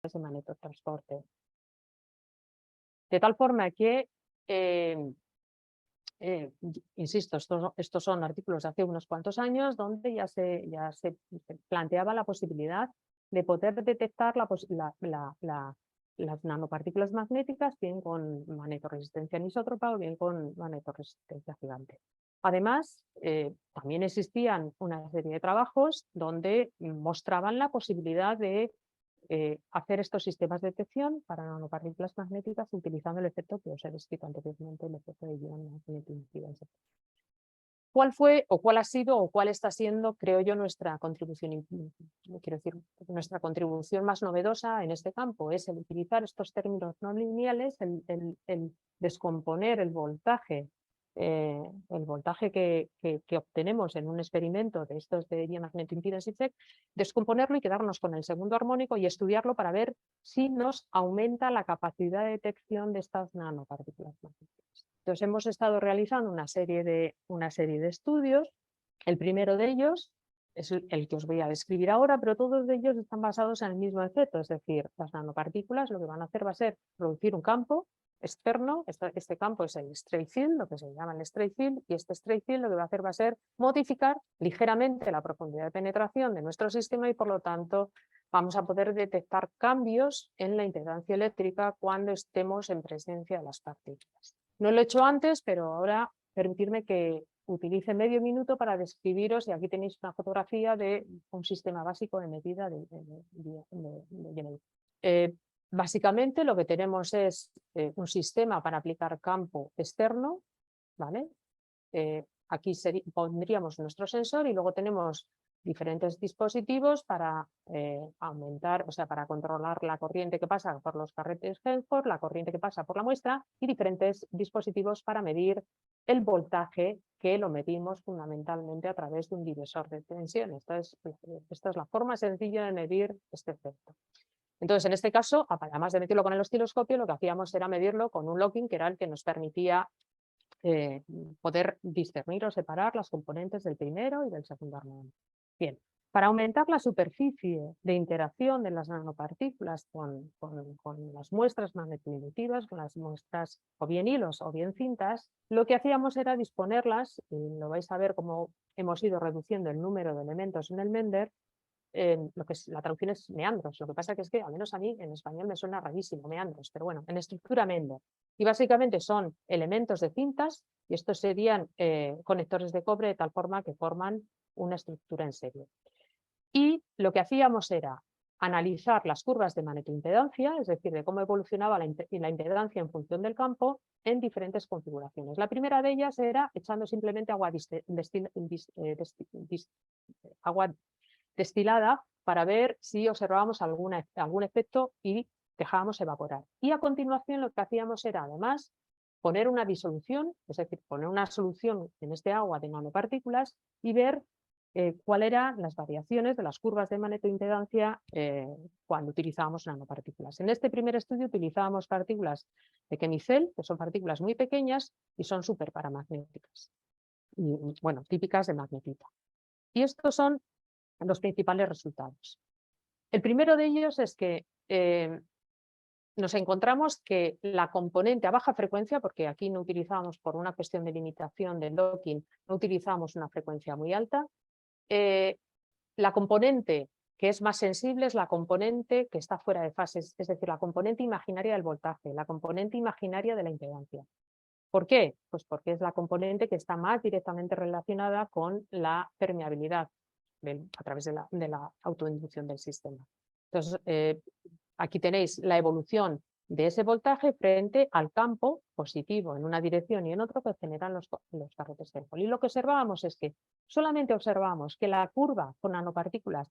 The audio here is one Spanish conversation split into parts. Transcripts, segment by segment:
ese magnetotransporte. De tal forma que, insisto, estos son artículos de hace unos cuantos años donde ya se planteaba la posibilidad de poder detectar las nanopartículas magnéticas bien con magnetoresistencia anisótropa o bien con magnetoresistencia gigante. Además, también existían una serie de trabajos donde mostraban la posibilidad de hacer estos sistemas de detección para nanopartículas magnéticas utilizando el efecto que os he descrito anteriormente, el efecto de ion magneto-impedancia. ¿Cuál fue o cuál ha sido o cuál está siendo, creo yo, nuestra contribución? Quiero decir, nuestra contribución más novedosa en este campo es el utilizar estos términos no lineales, el descomponer el voltaje que obtenemos en un experimento de estos de ion magneto-impedance effect, descomponerlo y quedarnos con el segundo armónico y estudiarlo para ver si nos aumenta la capacidad de detección de estas nanopartículas magnéticas. Entonces hemos estado realizando una serie de estudios. El primero de ellos es el que os voy a describir ahora, pero todos ellos están basados en el mismo efecto, es decir, las nanopartículas lo que van a hacer va a ser producir un campo externo. Este campo es el stray field, lo que se llama el stray field, y este stray field lo que va a hacer va a ser modificar ligeramente la profundidad de penetración de nuestro sistema y por lo tanto vamos a poder detectar cambios en la impedancia eléctrica cuando estemos en presencia de las partículas. No lo he hecho antes, pero ahora permitirme que utilice medio minuto para describiros, y aquí tenéis una fotografía de un sistema básico de medida de básicamente lo que tenemos es un sistema para aplicar campo externo, ¿vale? Aquí pondríamos nuestro sensor y luego tenemos diferentes dispositivos para aumentar, o sea, para controlar la corriente que pasa por los carretes Helmholtz, la corriente que pasa por la muestra y diferentes dispositivos para medir el voltaje, que lo medimos fundamentalmente a través de un divisor de tensión. Esta es la forma sencilla de medir este efecto. Entonces, en este caso, además de medirlo con el osciloscopio, lo que hacíamos era medirlo con un locking, que era el que nos permitía poder discernir o separar las componentes del primero y del segundo armónico. Bien, para aumentar la superficie de interacción de las nanopartículas con las muestras magnetoinductivas, con las muestras o bien hilos o bien cintas, lo que hacíamos era disponerlas, y lo vais a ver cómo hemos ido reduciendo el número de elementos en el Mender. Lo que es, la traducción es meandros, lo que pasa que es que, al menos a mí, en español me suena rarísimo, meandros, pero bueno, en estructura Mender. Y básicamente son elementos de cintas, y estos serían conectores de cobre de tal forma que forman una estructura en serie. Y lo que hacíamos era analizar las curvas de magnetoimpedancia, es decir, de cómo evolucionaba la impedancia en función del campo en diferentes configuraciones. La primera de ellas era echando simplemente agua destilada para ver si observábamos algún efecto y dejábamos evaporar. Y a continuación lo que hacíamos era además poner una disolución, es decir, poner una solución en este agua de nanopartículas y ver cuáles eran las variaciones de las curvas de magnetoimpedancia cuando utilizábamos nanopartículas. En este primer estudio utilizábamos partículas de Chemicell, que son partículas muy pequeñas y son superparamagnéticas, y, bueno, típicas de magnetita. Y estos son los principales resultados. El primero de ellos es que nos encontramos que la componente a baja frecuencia, porque aquí no utilizamos, por una cuestión de limitación del docking, no utilizamos una frecuencia muy alta, la componente que es más sensible es la componente que está fuera de fase, es decir, la componente imaginaria del voltaje, la componente imaginaria de la impedancia. ¿Por qué? Pues porque es la componente que está más directamente relacionada con la permeabilidad a través de la autoinducción del sistema. Entonces, aquí tenéis la evolución de ese voltaje frente al campo positivo en una dirección y en otra que generan los carretes Helmholtz. Y lo que observábamos es que solamente observamos que la curva con nanopartículas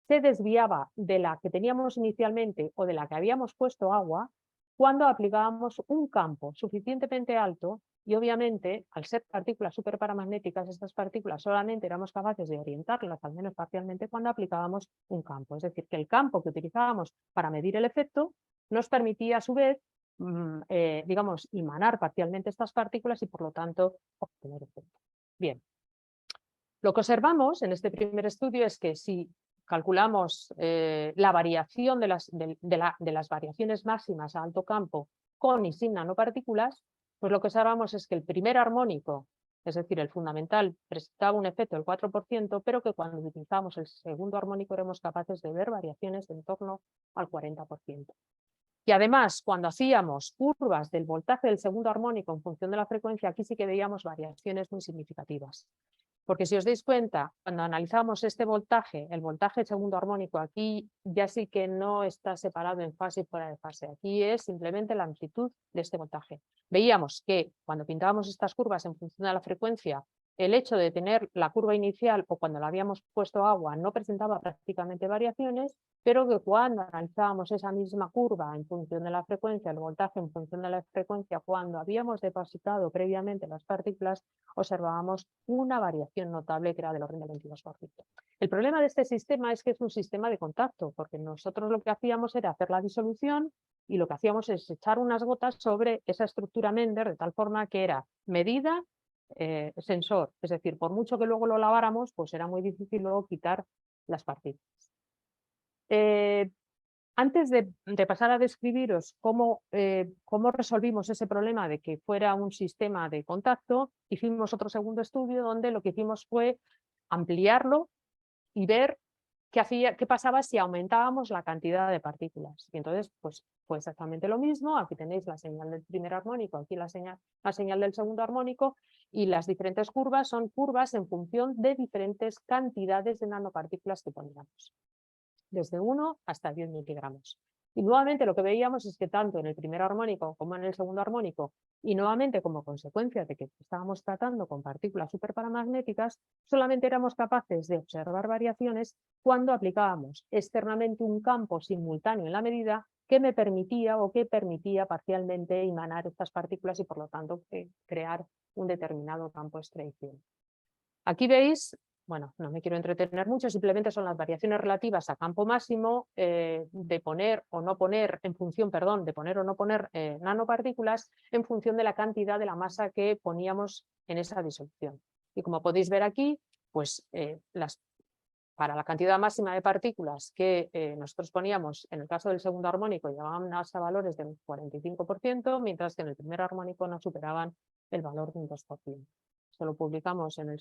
se desviaba de la que teníamos inicialmente o de la que habíamos puesto agua cuando aplicábamos un campo suficientemente alto. Y obviamente, al ser partículas superparamagnéticas, estas partículas solamente éramos capaces de orientarlas, al menos parcialmente, cuando aplicábamos un campo. Es decir, que el campo que utilizábamos para medir el efecto nos permitía, a su vez, digamos, imanar parcialmente estas partículas y, por lo tanto, obtener efecto. Bien. Lo que observamos en este primer estudio es que si calculamos la variación de las variaciones máximas a alto campo con y sin nanopartículas, pues lo que observamos es que el primer armónico, es decir, el fundamental, presentaba un efecto del 4%, pero que cuando utilizamos el segundo armónico éramos capaces de ver variaciones en torno al 40%. Y además, cuando hacíamos curvas del voltaje del segundo armónico en función de la frecuencia, aquí sí que veíamos variaciones muy significativas. Porque si os dais cuenta, cuando analizamos este voltaje, el voltaje del segundo armónico, aquí ya sí que no está separado en fase y fuera de fase. Aquí es simplemente la amplitud de este voltaje. Veíamos que cuando pintábamos estas curvas en función de la frecuencia, el hecho de tener la curva inicial o cuando le habíamos puesto agua no presentaba prácticamente variaciones, pero que cuando analizábamos esa misma curva en función de la frecuencia, el voltaje en función de la frecuencia, cuando habíamos depositado previamente las partículas, observábamos una variación notable que era del orden del 22%. El problema de este sistema es que es un sistema de contacto, porque nosotros lo que hacíamos era hacer la disolución y lo que hacíamos es echar unas gotas sobre esa estructura Mender de tal forma que era medida, sensor, es decir, por mucho que luego lo laváramos, pues era muy difícil luego quitar las partículas. Antes de pasar a describiros cómo resolvimos ese problema de que fuera un sistema de contacto, hicimos otro segundo estudio donde lo que hicimos fue ampliarlo y ver qué pasaba si aumentábamos la cantidad de partículas. Y entonces, pues fue exactamente lo mismo. Aquí tenéis la señal del primer armónico, aquí la señal del segundo armónico, y las diferentes curvas son curvas en función de diferentes cantidades de nanopartículas que poníamos, desde 1 hasta 10 miligramos. Y nuevamente lo que veíamos es que tanto en el primer armónico como en el segundo armónico, y nuevamente como consecuencia de que estábamos tratando con partículas superparamagnéticas, solamente éramos capaces de observar variaciones cuando aplicábamos externamente un campo simultáneo en la medida que me permitía o que permitía parcialmente emanar estas partículas y por lo tanto crear un determinado campo extracción. Aquí veis, bueno, no me quiero entretener mucho, simplemente son las variaciones relativas a campo máximo de poner o no poner, en función, perdón, de poner o no poner nanopartículas en función de la cantidad de la masa que poníamos en esa disolución. Y como podéis ver aquí, pues para la cantidad máxima de partículas que nosotros poníamos en el caso del segundo armónico llegaban a valores del 45%, mientras que en el primer armónico no superaban el valor de un 2%. Esto lo publicamos en el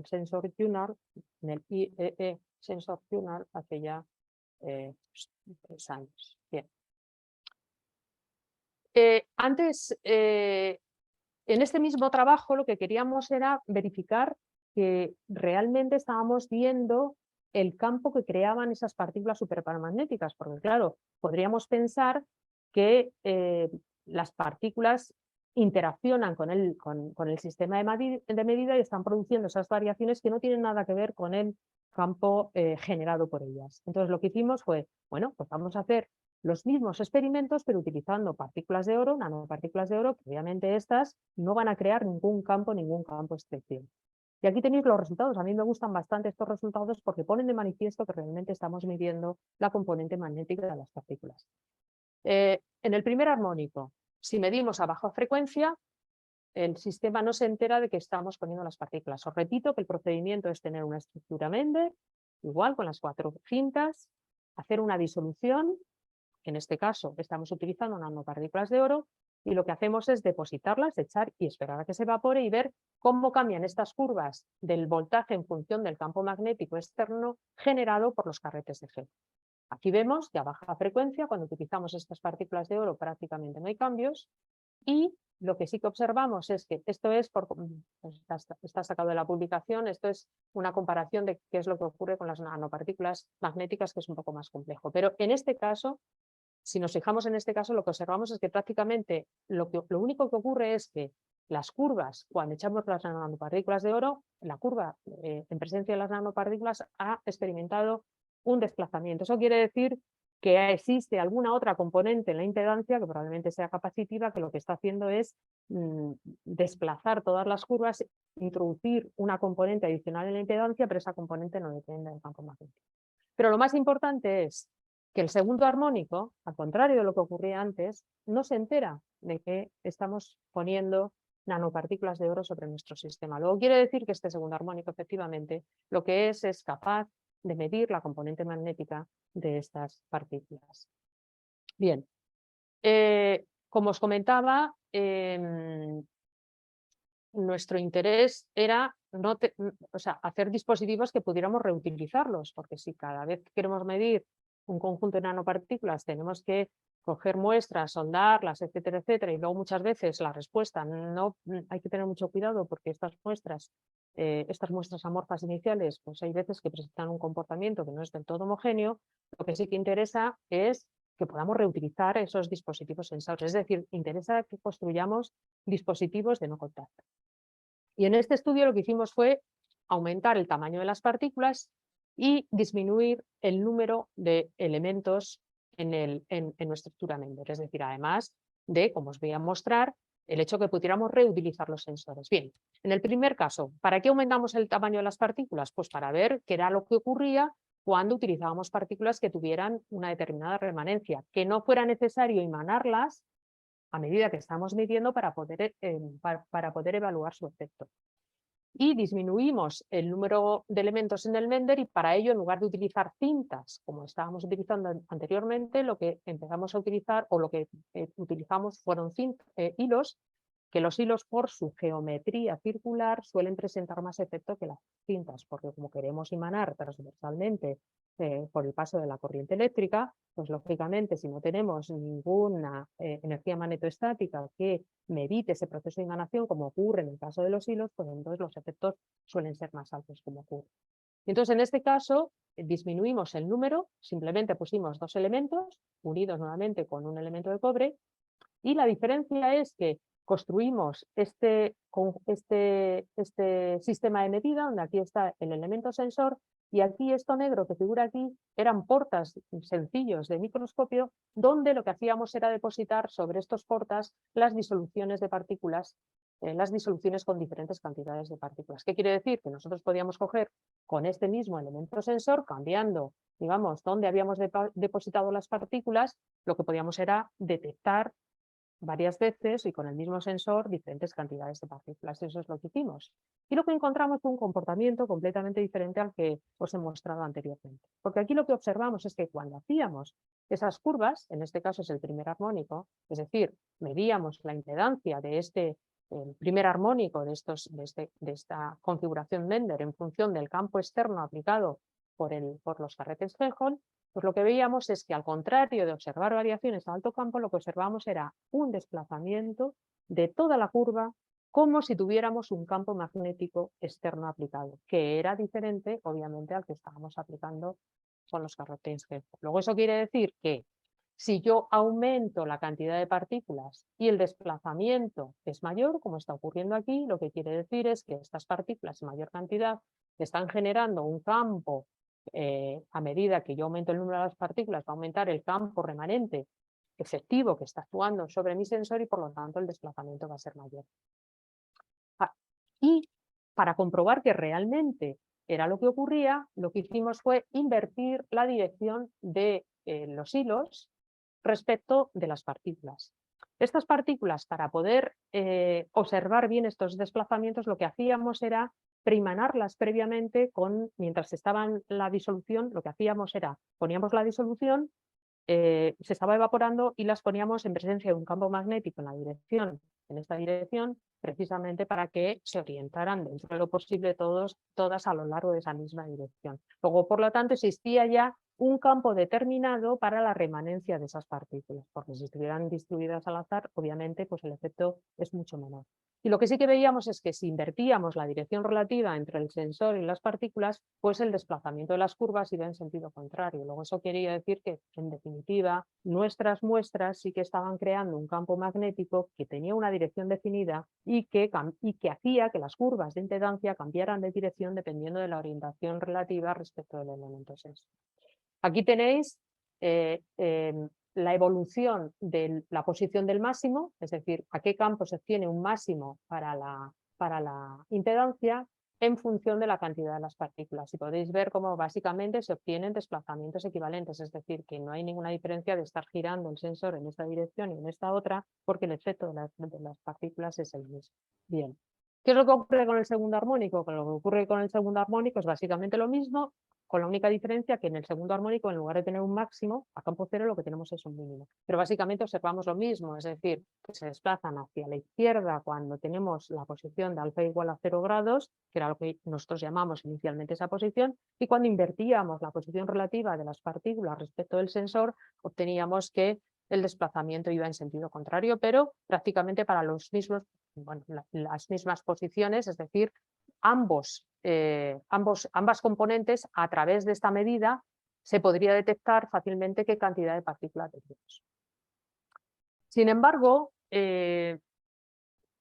Sensor Journal, en el IEE Sensor Journal, hace ya 3 años. Bien. En este mismo trabajo lo que queríamos era verificar que realmente estábamos viendo el campo que creaban esas partículas superparamagnéticas, porque claro, podríamos pensar que las partículas interaccionan con el sistema de medida y están produciendo esas variaciones que no tienen nada que ver con el campo generado por ellas. Entonces lo que hicimos fue, bueno, pues vamos a hacer los mismos experimentos, pero utilizando partículas de oro, nanopartículas de oro, que obviamente estas no van a crear ningún campo extracción. Y aquí tenéis los resultados. A mí me gustan bastante estos resultados porque ponen de manifiesto que realmente estamos midiendo la componente magnética de las partículas. En el primer armónico, si medimos a baja frecuencia, el sistema no se entera de que estamos poniendo las partículas. Os repito que el procedimiento es tener una estructura Mender, igual con las 4 cintas, hacer una disolución. En este caso estamos utilizando nanopartículas de oro y lo que hacemos es depositarlas, echar y esperar a que se evapore y ver cómo cambian estas curvas del voltaje en función del campo magnético externo generado por los carretes de gel. Aquí vemos que a baja frecuencia, cuando utilizamos estas partículas de oro, prácticamente no hay cambios, y lo que sí que observamos es que esto es, está sacado de la publicación, esto es una comparación de qué es lo que ocurre con las nanopartículas magnéticas, que es un poco más complejo. Pero en este caso, si nos fijamos en este caso, lo que observamos es que prácticamente lo único que ocurre es que las curvas, cuando echamos las nanopartículas de oro, la curva en presencia de las nanopartículas ha experimentado un desplazamiento. Eso quiere decir que existe alguna otra componente en la impedancia que probablemente sea capacitiva, que lo que está haciendo es desplazar todas las curvas, introducir una componente adicional en la impedancia, pero esa componente no depende del campo magnético. Pero lo más importante es que el segundo armónico, al contrario de lo que ocurría antes, no se entera de que estamos poniendo nanopartículas de oro sobre nuestro sistema. Luego quiere decir que este segundo armónico, efectivamente, lo que es capaz de medir la componente magnética de estas partículas. Bien, como os comentaba, nuestro interés era hacer dispositivos que pudiéramos reutilizarlos, porque si cada vez que queremos medir un conjunto de nanopartículas tenemos que coger muestras, sondarlas, etcétera, etcétera, y luego muchas veces la respuesta no, hay que tener mucho cuidado porque estas muestras amorfas iniciales, pues hay veces que presentan un comportamiento que no es del todo homogéneo. Lo que sí que interesa es que podamos reutilizar esos dispositivos sensores, es decir, interesa que construyamos dispositivos de no contacto. Y en este estudio lo que hicimos fue aumentar el tamaño de las partículas y disminuir el número de elementos en nuestra estructura Mendel. Es decir, además de, como os voy a mostrar, el hecho que pudiéramos reutilizar los sensores. Bien, en el primer caso, ¿para qué aumentamos el tamaño de las partículas? Pues para ver qué era lo que ocurría cuando utilizábamos partículas que tuvieran una determinada remanencia, que no fuera necesario imanarlas a medida que estamos midiendo para poder evaluar su efecto. Y disminuimos el número de elementos en el Mendel y para ello, en lugar de utilizar cintas, como estábamos utilizando anteriormente, lo que empezamos a utilizar o lo que utilizamos fueron hilos, que los hilos por su geometría circular suelen presentar más efecto que las cintas, porque como queremos imanar transversalmente por el paso de la corriente eléctrica, pues lógicamente si no tenemos ninguna energía magnetoestática que me evite ese proceso de emanación, como ocurre en el caso de los hilos, pues entonces los efectos suelen ser más altos, como ocurre. Entonces, en este caso, disminuimos el número, simplemente pusimos 2 elementos, unidos nuevamente con un elemento de cobre, y la diferencia es que construimos este sistema de medida, donde aquí está el elemento sensor, y aquí esto negro que figura aquí eran portas sencillos de microscopio, donde lo que hacíamos era depositar sobre estos portas las disoluciones de partículas, las disoluciones con diferentes cantidades de partículas. ¿Qué quiere decir? Que nosotros podíamos coger con este mismo elemento sensor, cambiando, digamos, dónde habíamos depositado las partículas, lo que podíamos era detectar varias veces y con el mismo sensor diferentes cantidades de partículas. Eso es lo que hicimos. Y lo que encontramos fue un comportamiento completamente diferente al que os he mostrado anteriormente. Porque aquí lo que observamos es que cuando hacíamos esas curvas, en este caso es el primer armónico, es decir, medíamos la impedancia de el primer armónico de esta configuración Mendel en función del campo externo aplicado por los carretes Frenholm, pues lo que veíamos es que al contrario de observar variaciones a alto campo, lo que observamos era un desplazamiento de toda la curva como si tuviéramos un campo magnético externo aplicado, que era diferente, obviamente, al que estábamos aplicando con los carretes Frenholm. Luego eso quiere decir que si yo aumento la cantidad de partículas y el desplazamiento es mayor, como está ocurriendo aquí, lo que quiere decir es que estas partículas en mayor cantidad están generando un campo. A medida que yo aumento el número de las partículas, va a aumentar el campo remanente efectivo que está actuando sobre mi sensor y por lo tanto el desplazamiento va a ser mayor. Y para comprobar que realmente era lo que ocurría, lo que hicimos fue invertir la dirección de los hilos respecto de las partículas. Estas partículas, para poder observar bien estos desplazamientos, lo que hacíamos era preimanarlas previamente mientras estaban la disolución, lo que hacíamos era, poníamos la disolución, se estaba evaporando y las poníamos en presencia de un campo magnético en esta dirección, precisamente para que se orientaran dentro de lo posible todas a lo largo de esa misma dirección. Luego, por lo tanto, existía ya un campo determinado para la remanencia de esas partículas, porque si estuvieran distribuidas al azar, obviamente pues el efecto es mucho menor. Y lo que sí que veíamos es que si invertíamos la dirección relativa entre el sensor y las partículas, pues el desplazamiento de las curvas iba en sentido contrario. Luego eso quería decir que, en definitiva, nuestras muestras sí que estaban creando un campo magnético que tenía una dirección definida y que hacía que las curvas de impedancia cambiaran de dirección dependiendo de la orientación relativa respecto del elemento sensor. Aquí tenéis la evolución de la posición del máximo, es decir, a qué campo se obtiene un máximo para la impedancia en función de la cantidad de las partículas. Y podéis ver cómo básicamente se obtienen desplazamientos equivalentes, es decir, que no hay ninguna diferencia de estar girando el sensor en esta dirección y en esta otra, porque el efecto de las partículas es el mismo. Bien. ¿Qué es lo que ocurre con el segundo armónico? Lo que ocurre con el segundo armónico es básicamente lo mismo, con la única diferencia que en el segundo armónico, en lugar de tener un máximo, a campo cero lo que tenemos es un mínimo. Pero básicamente observamos lo mismo, es decir, que se desplazan hacia la izquierda cuando tenemos la posición de alfa igual a 0 grados, que era lo que nosotros llamamos inicialmente esa posición, y cuando invertíamos la posición relativa de las partículas respecto del sensor, obteníamos que el desplazamiento iba en sentido contrario, pero prácticamente para los mismos, bueno, las mismas posiciones, es decir, ambas componentes, a través de esta medida, se podría detectar fácilmente qué cantidad de partículas tenemos. Sin embargo,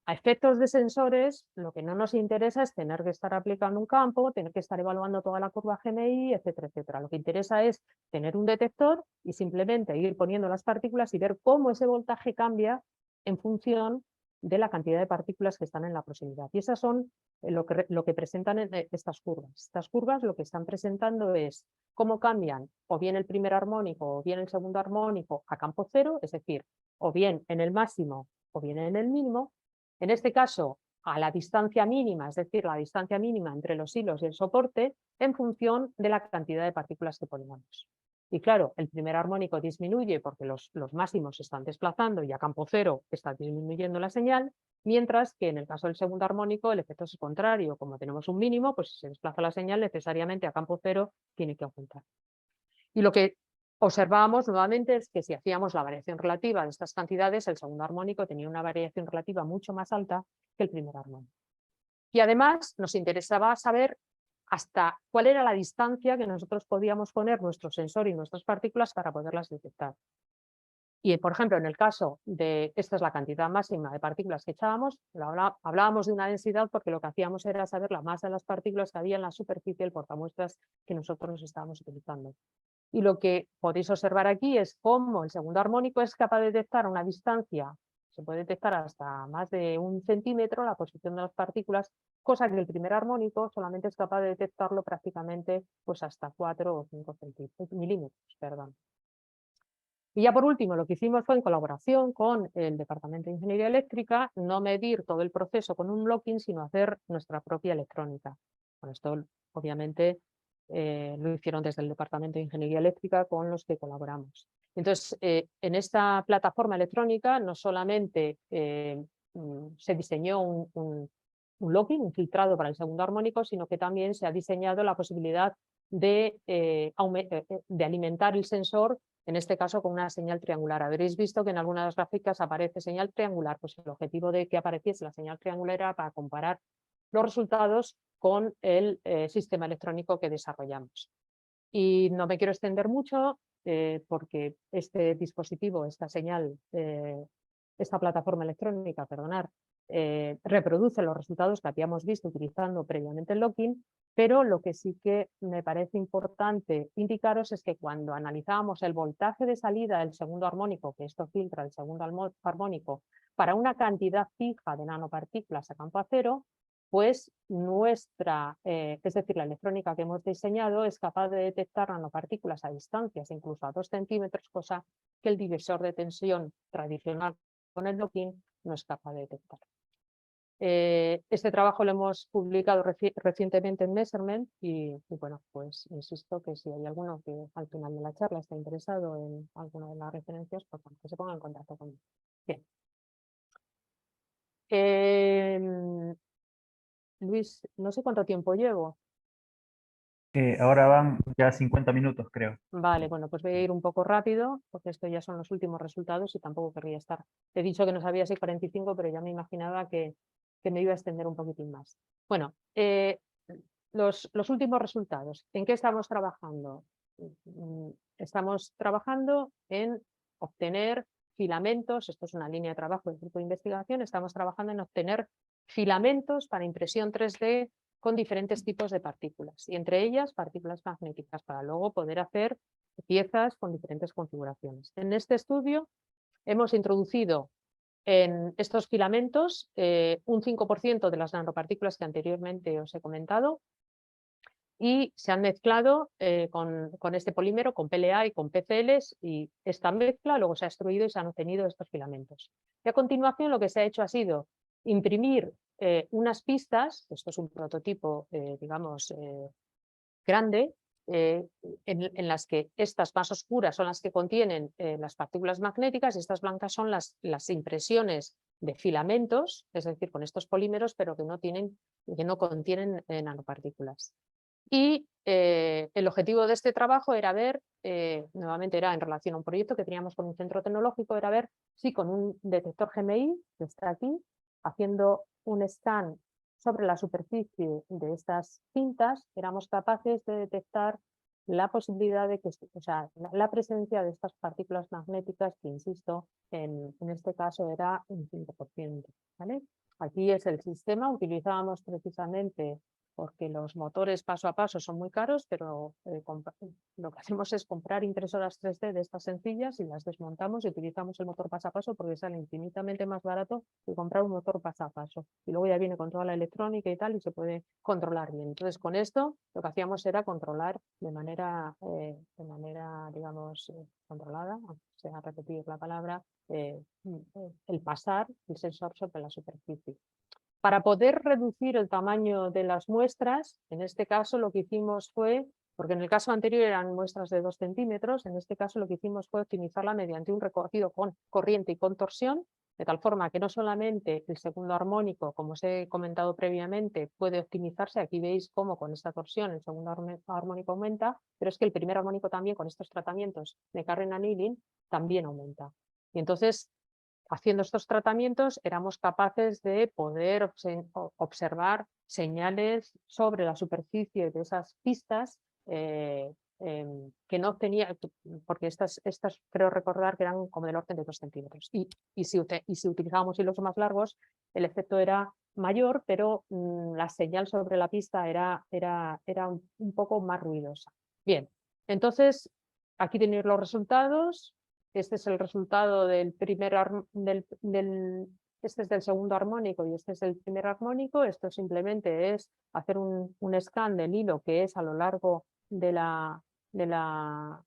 a efectos de sensores, lo que no nos interesa es tener que estar aplicando un campo, tener que estar evaluando toda la curva GMI, etcétera, etcétera. Lo que interesa es tener un detector y simplemente ir poniendo las partículas y ver cómo ese voltaje cambia en función de la cantidad de partículas que están en la proximidad. Y esas son lo que presentan estas curvas. Estas curvas lo que están presentando es cómo cambian o bien el primer armónico o bien el segundo armónico a campo cero, es decir, o bien en el máximo o bien en el mínimo. En este caso, a la distancia mínima, es decir, la distancia mínima entre los hilos y el soporte, en función de la cantidad de partículas que ponemos. Y claro, el primer armónico disminuye porque los máximos se están desplazando y a campo cero está disminuyendo la señal, mientras que en el caso del segundo armónico el efecto es contrario. Como tenemos un mínimo, pues si se desplaza la señal, necesariamente a campo cero tiene que aumentar. Y lo que observábamos nuevamente es que si hacíamos la variación relativa de estas cantidades, el segundo armónico tenía una variación relativa mucho más alta que el primer armónico. Y además nos interesaba saber hasta cuál era la distancia que nosotros podíamos poner nuestro sensor y nuestras partículas para poderlas detectar. Y, por ejemplo, en el caso de, esta es la cantidad máxima de partículas que echábamos, hablábamos de una densidad porque lo que hacíamos era saber la masa de las partículas que había en la superficie del portamuestras que nosotros estábamos utilizando. Y lo que podéis observar aquí es cómo el segundo armónico es capaz de detectar a una distancia, se puede detectar hasta más de 1 centímetro la posición de las partículas, cosa que el primer armónico solamente es capaz de detectarlo prácticamente pues hasta 4 o 5 milímetros. Perdón. Y ya por último, lo que hicimos fue en colaboración con el Departamento de Ingeniería Eléctrica, no medir todo el proceso con un locking, sino hacer nuestra propia electrónica. Bueno, esto obviamente lo hicieron desde el Departamento de Ingeniería Eléctrica con los que colaboramos. Entonces, en esta plataforma electrónica no solamente se diseñó un locking, un filtrado para el segundo armónico, sino que también se ha diseñado la posibilidad de alimentar el sensor, en este caso con una señal triangular. Habréis visto que en algunas de las gráficas aparece señal triangular, pues el objetivo de que apareciese la señal triangular era para comparar los resultados con el sistema electrónico que desarrollamos. Y no me quiero extender mucho porque este dispositivo, esta señal, esta plataforma electrónica, perdonar, reproduce los resultados que habíamos visto utilizando previamente el locking, pero lo que sí que me parece importante indicaros es que cuando analizábamos el voltaje de salida del segundo armónico, que esto filtra el segundo armónico, para una cantidad fija de nanopartículas a campo cero, pues nuestra, es decir, la electrónica que hemos diseñado es capaz de detectar nanopartículas a distancias, incluso a 2 centímetros, cosa que el divisor de tensión tradicional con el locking no es capaz de detectar. Este trabajo lo hemos publicado recientemente en Measurement y bueno, pues insisto que si hay alguno que al final de la charla está interesado en alguna de las referencias, pues bueno, que se ponga en contacto conmigo. Bien. Luis, no sé cuánto tiempo llevo. Ahora van ya 50 minutos, creo. Vale, bueno, pues voy a ir un poco rápido, porque esto ya son los últimos resultados y tampoco querría estar. He dicho que no sabía si 45, pero ya me imaginaba que me iba a extender un poquitín más. Bueno, los últimos resultados. ¿En qué estamos trabajando? Estamos trabajando en obtener filamentos, esto es una línea de trabajo del grupo de investigación, estamos trabajando en obtener filamentos para impresión 3D con diferentes tipos de partículas y entre ellas partículas magnéticas para luego poder hacer piezas con diferentes configuraciones. En este estudio hemos introducido en estos filamentos un 5% de las nanopartículas que anteriormente os he comentado y se han mezclado con este polímero, con PLA y con PCLs, y esta mezcla luego se ha extruido y se han obtenido estos filamentos. Y a continuación lo que se ha hecho ha sido imprimir unas pistas, esto es un prototipo, digamos, grande, en las que estas más oscuras son las que contienen las partículas magnéticas y estas blancas son las impresiones de filamentos, es decir, con estos polímeros, pero que no contienen nanopartículas. Y el objetivo de este trabajo era ver, nuevamente era en relación a un proyecto que teníamos con un centro tecnológico, era ver si con un detector GMI, que está aquí, haciendo un scan sobre la superficie de estas cintas, éramos capaces de detectar la posibilidad de que, o sea, la presencia de estas partículas magnéticas, que insisto, en este caso era un 5%. ¿Vale? Aquí es el sistema, utilizábamos precisamente porque los motores paso a paso son muy caros, pero lo que hacemos es comprar impresoras 3D de estas sencillas y las desmontamos y utilizamos el motor paso a paso porque sale infinitamente más barato que comprar un motor paso a paso. Y luego ya viene con toda la electrónica y tal y se puede controlar bien. Entonces con esto lo que hacíamos era controlar de manera digamos, controlada, o sea, repetir la palabra, el pasar el sensor sobre la superficie. Para poder reducir el tamaño de las muestras, en este caso lo que hicimos fue, porque en el caso anterior eran muestras de 2 centímetros, en este caso lo que hicimos fue optimizarla mediante un recorrido con corriente y con torsión, de tal forma que no solamente el segundo armónico, como os he comentado previamente, puede optimizarse, aquí veis cómo con esta torsión el segundo armónico aumenta, pero es que el primer armónico también con estos tratamientos de Carrier Annealing también aumenta. Y entonces, haciendo estos tratamientos, éramos capaces de poder observar señales sobre la superficie de esas pistas que no tenía, porque estas creo recordar que eran como del orden de 2 centímetros. Y si utilizábamos hilos más largos, el efecto era mayor, pero la señal sobre la pista era un poco más ruidosa. Bien, entonces aquí tenéis los resultados. Este es el resultado del este es del segundo armónico y este es el primer armónico. Esto simplemente es hacer un scan del hilo que es a lo largo de las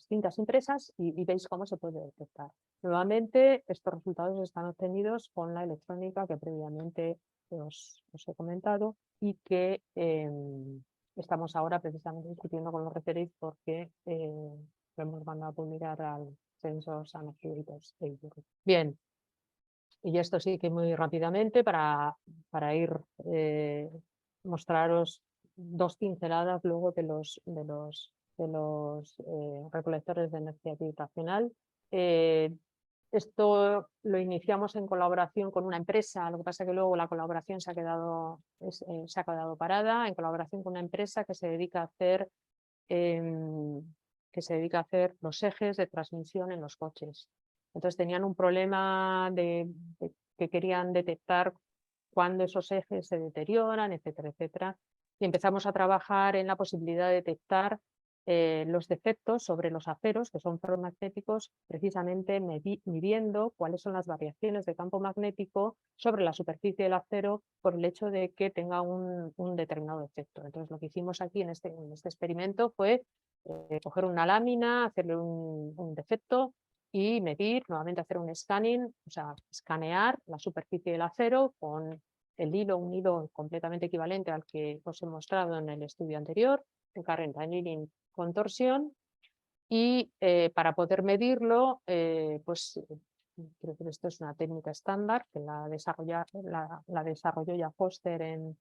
cintas impresas y veis cómo se puede detectar. Nuevamente, estos resultados están obtenidos con la electrónica que previamente os he comentado y que estamos ahora precisamente discutiendo con los referees porque lo hemos mandado a publicar al Sensors and Actuators Europe. Bien, y esto sí que muy rápidamente para ir mostraros 2 pinceladas luego de los recolectores de energía gravitacional. Esto lo iniciamos en colaboración con una empresa, lo que pasa es que luego la colaboración se ha quedado parada, en colaboración con una empresa que se dedica a hacer los ejes de transmisión en los coches. Entonces tenían un problema que querían detectar cuando esos ejes se deterioran, etcétera, etcétera. Y empezamos a trabajar en la posibilidad de detectar los defectos sobre los aceros, que son ferromagnéticos, precisamente midiendo cuáles son las variaciones de campo magnético sobre la superficie del acero por el hecho de que tenga un determinado defecto. Entonces lo que hicimos aquí en este experimento fue coger una lámina, hacerle un defecto y medir, nuevamente hacer un scanning, o sea, escanear la superficie del acero con un hilo completamente equivalente al que os he mostrado en el estudio anterior, en Carrier Annealing con torsión, y para poder medirlo, pues creo que esto es una técnica estándar que la desarrolló ya Foster en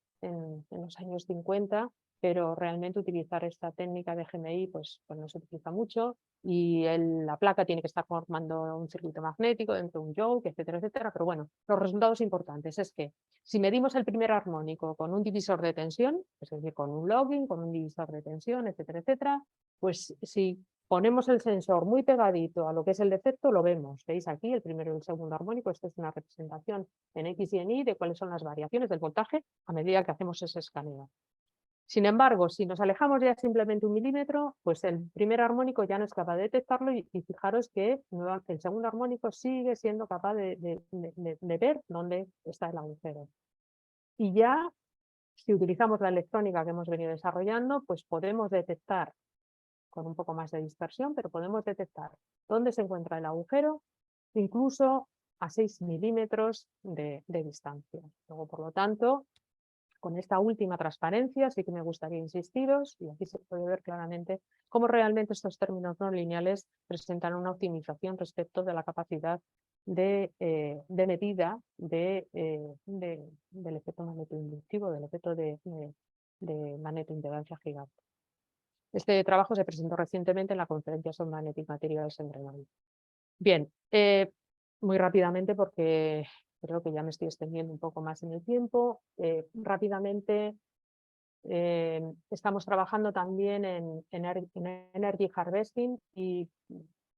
los años 50, pero realmente utilizar esta técnica de GMI pues no se utiliza mucho y la placa tiene que estar formando un circuito magnético dentro de un yoke, etcétera, etcétera. Pero bueno, los resultados importantes es que si medimos el primer armónico con un divisor de tensión, es decir, con un logging, con un divisor de tensión, etcétera, etcétera, pues si ponemos el sensor muy pegadito a lo que es el defecto, lo vemos. Veis aquí el primero y el segundo armónico. Esta es una representación en X y en Y de cuáles son las variaciones del voltaje a medida que hacemos ese escaneo. Sin embargo, si nos alejamos ya simplemente 1 milímetro, pues el primer armónico ya no es capaz de detectarlo y fijaros que el segundo armónico sigue siendo capaz de ver dónde está el agujero. Y ya, si utilizamos la electrónica que hemos venido desarrollando, pues podemos detectar con un poco más de dispersión, pero podemos detectar dónde se encuentra el agujero, incluso a 6 milímetros de distancia. Luego, por lo tanto, con esta última transparencia sí que me gustaría insistiros, y aquí se puede ver claramente cómo realmente estos términos no lineales presentan una optimización respecto de la capacidad de medida del efecto magnetoinductivo, del efecto de magnetoimpedancia gigante. Este trabajo se presentó recientemente en la conferencia sobre Magnetic Materials en Grenoble. Bien, muy rápidamente porque creo que ya me estoy extendiendo un poco más en el tiempo. Rápidamente estamos trabajando también en Energy Harvesting y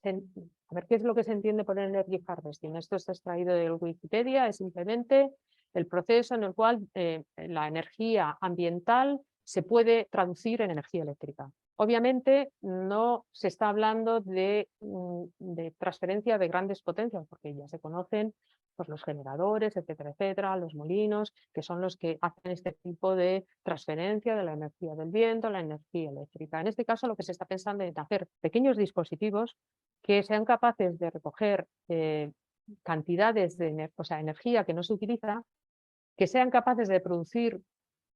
a ver qué es lo que se entiende por Energy Harvesting. Esto está extraído de Wikipedia, es simplemente el proceso en el cual la energía ambiental se puede traducir en energía eléctrica. Obviamente no se está hablando de transferencia de grandes potencias, porque ya se conocen pues, los generadores, etcétera, etcétera, los molinos, que son los que hacen este tipo de transferencia de la energía del viento a la energía eléctrica. En este caso lo que se está pensando es hacer pequeños dispositivos que sean capaces de recoger cantidades de energía que no se utiliza, que sean capaces de producir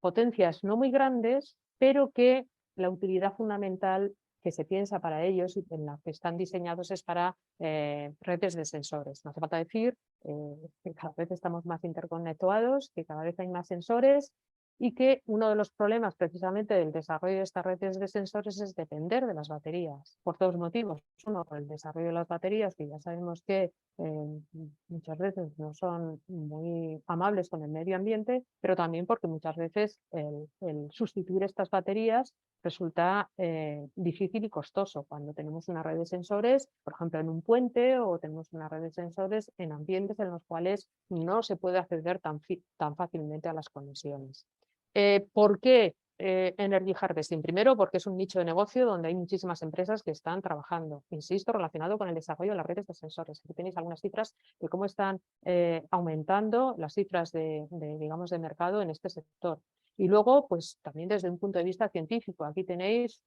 potencias no muy grandes, pero que la utilidad fundamental que se piensa para ellos y en la que están diseñados es para redes de sensores. No hace falta decir que cada vez estamos más interconectados, que cada vez hay más sensores y que uno de los problemas precisamente del desarrollo de estas redes de sensores es depender de las baterías, por dos motivos. Uno, por el desarrollo de las baterías, que ya sabemos que muchas veces no son muy amables con el medio ambiente, pero también porque muchas veces el sustituir estas baterías resulta difícil y costoso cuando tenemos una red de sensores, por ejemplo en un puente, o tenemos una red de sensores en ambientes en los cuales no se puede acceder tan fácilmente a las conexiones. ¿Por qué Energy Harvesting? Primero, porque es un nicho de negocio donde hay muchísimas empresas que están trabajando, insisto, relacionado con el desarrollo de las redes de sensores. Aquí tenéis algunas cifras de cómo están aumentando las cifras digamos, de mercado en este sector. Y luego, pues también desde un punto de vista científico, aquí tenéis,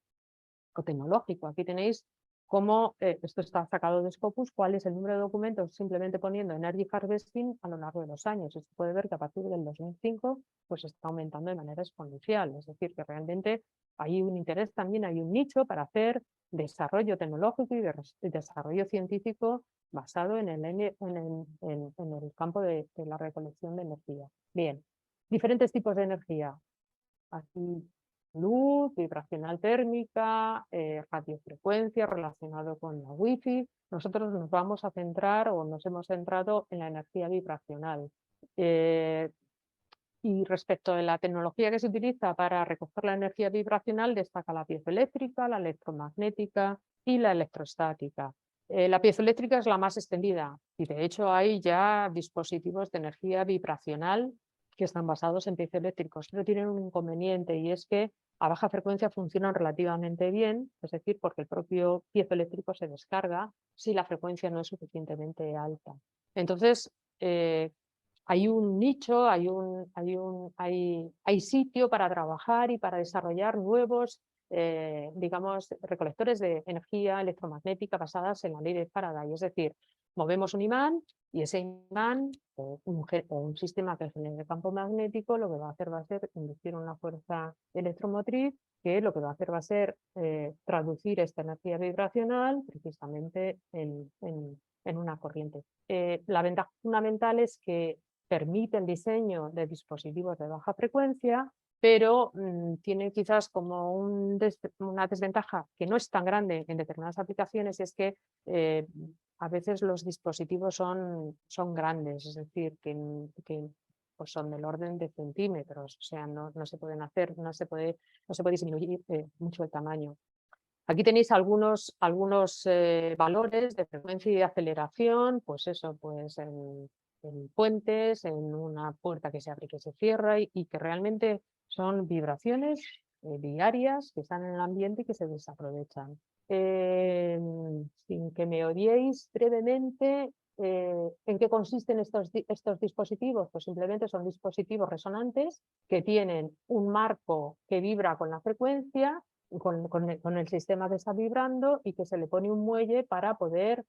o tecnológico, aquí tenéis cómo, esto está sacado de Scopus, cuál es el número de documentos simplemente poniendo Energy Harvesting a lo largo de los años. Y se puede ver que a partir del 2005 pues está aumentando de manera exponencial. Es decir, que realmente hay un interés también, hay un nicho para hacer desarrollo tecnológico y desarrollo científico basado en el campo de la recolección de energía. Bien, diferentes tipos de energía. Aquí luz, vibracional térmica, radiofrecuencia relacionado con la wifi. Nosotros nos vamos a centrar o nos hemos centrado en la energía vibracional. Y respecto a la tecnología que se utiliza para recoger la energía vibracional, destaca la piezoeléctrica, la electromagnética y la electrostática. La piezoeléctrica es la más extendida y de hecho hay ya dispositivos de energía vibracional que están basados en piezoeléctricos, pero tienen un inconveniente y es que a baja frecuencia funcionan relativamente bien, es decir, porque el propio piezoeléctrico se descarga si la frecuencia no es suficientemente alta. Entonces, hay un nicho, hay sitio para trabajar y para desarrollar nuevos, digamos, recolectores de energía electromagnética basadas en la ley de Faraday. Es decir, movemos un imán y ese imán o un sistema que genere campo magnético lo que va a hacer va a ser inducir una fuerza electromotriz que lo que va a hacer va a ser traducir esta energía vibracional precisamente en una corriente. La ventaja fundamental es que permite el diseño de dispositivos de baja frecuencia, pero tiene quizás como una desventaja que no es tan grande en determinadas aplicaciones, y es que a veces los dispositivos son grandes, es decir, que pues son del orden de centímetros, o sea, no se pueden hacer, no se puede disminuir mucho el tamaño. Aquí tenéis algunos valores de frecuencia y de aceleración, pues eso, pues en puentes, en una puerta que se abre y que se cierra y que realmente son vibraciones diarias que están en el ambiente y que se desaprovechan. Sin que me odiéis brevemente, ¿en qué consisten estos dispositivos? Pues simplemente son dispositivos resonantes que tienen un marco que vibra con la frecuencia, con el sistema que está vibrando y que se le pone un muelle para poder